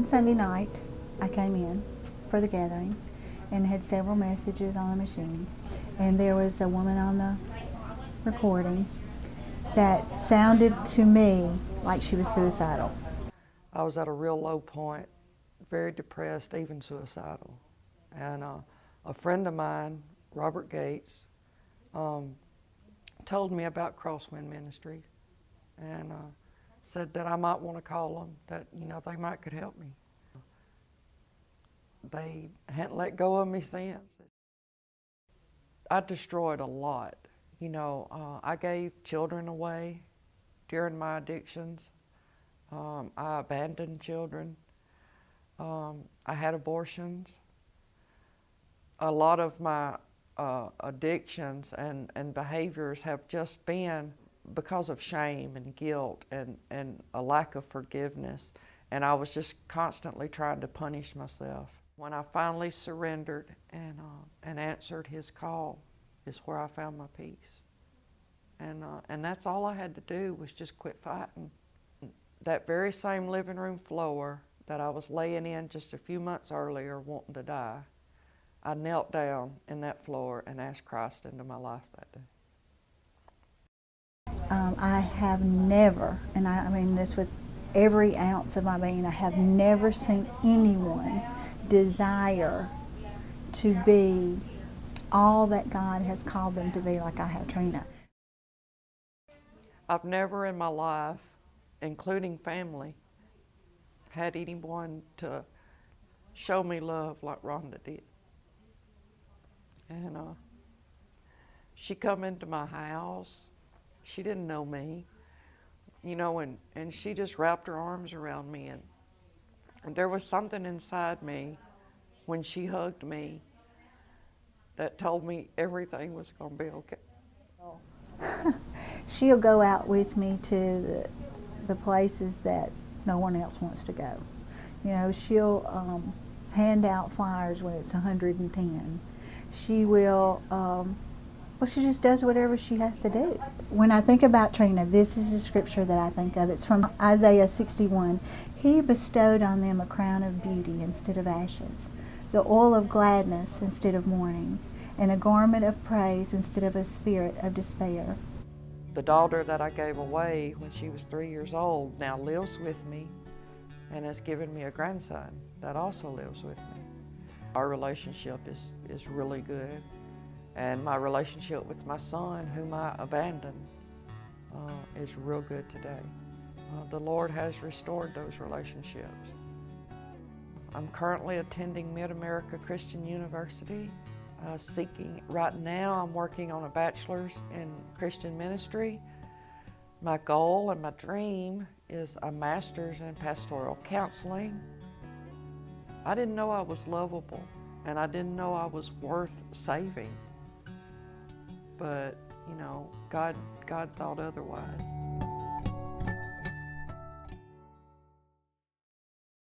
one Sunday night, I came in for the gathering and had several messages on the machine. And there was a woman on the recording that sounded to me like she was suicidal. I was at a real low point, very depressed, even suicidal. And a friend of mine, Robert Gates, told me about Crosswind Ministry and said that I might want to call them, that, you know, they might could help me. They hadn't let go of me since. I destroyed a lot. You know, I gave children away during my addictions. I abandoned children. I had abortions. A lot of my addictions and behaviors have just been because of shame and guilt and a lack of forgiveness. And I was just constantly trying to punish myself. When I finally surrendered and answered his call is where I found my peace. And that's all I had to do was just quit fighting. That very same living room floor that I was laying in just a few months earlier wanting to die, I knelt down in that floor and asked Christ into my life that day. I have never, and I mean this with every ounce of my being, I have never seen anyone desire to be all that God has called them to be like I have Trina. I've never in my life, including family, had anyone to show me love like Rhonda did. And she come into my house. She didn't know me, you know, and she just wrapped her arms around me. And there was something inside me when she hugged me that told me everything was going to be okay. She'll go out with me to the places that no one else wants to go. You know, she'll hand out flyers when it's 110. She will, well, she just does whatever she has to do. When I think about Trina, this is the scripture that I think of. It's from Isaiah 61. He bestowed on them a crown of beauty instead of ashes, the oil of gladness instead of mourning, and a garment of praise instead of a spirit of despair. The daughter that I gave away when she was 3 years old now lives with me and has given me a grandson that also lives with me. Our relationship is really good, and my relationship with my son, whom I abandoned, is real good today. The Lord has restored those relationships. I'm currently attending Mid-America Christian University, right now I'm working on a bachelor's in Christian ministry. My goal and my dream is a master's in pastoral counseling. I didn't know I was lovable, and I didn't know I was worth saving. But, you know, God thought otherwise.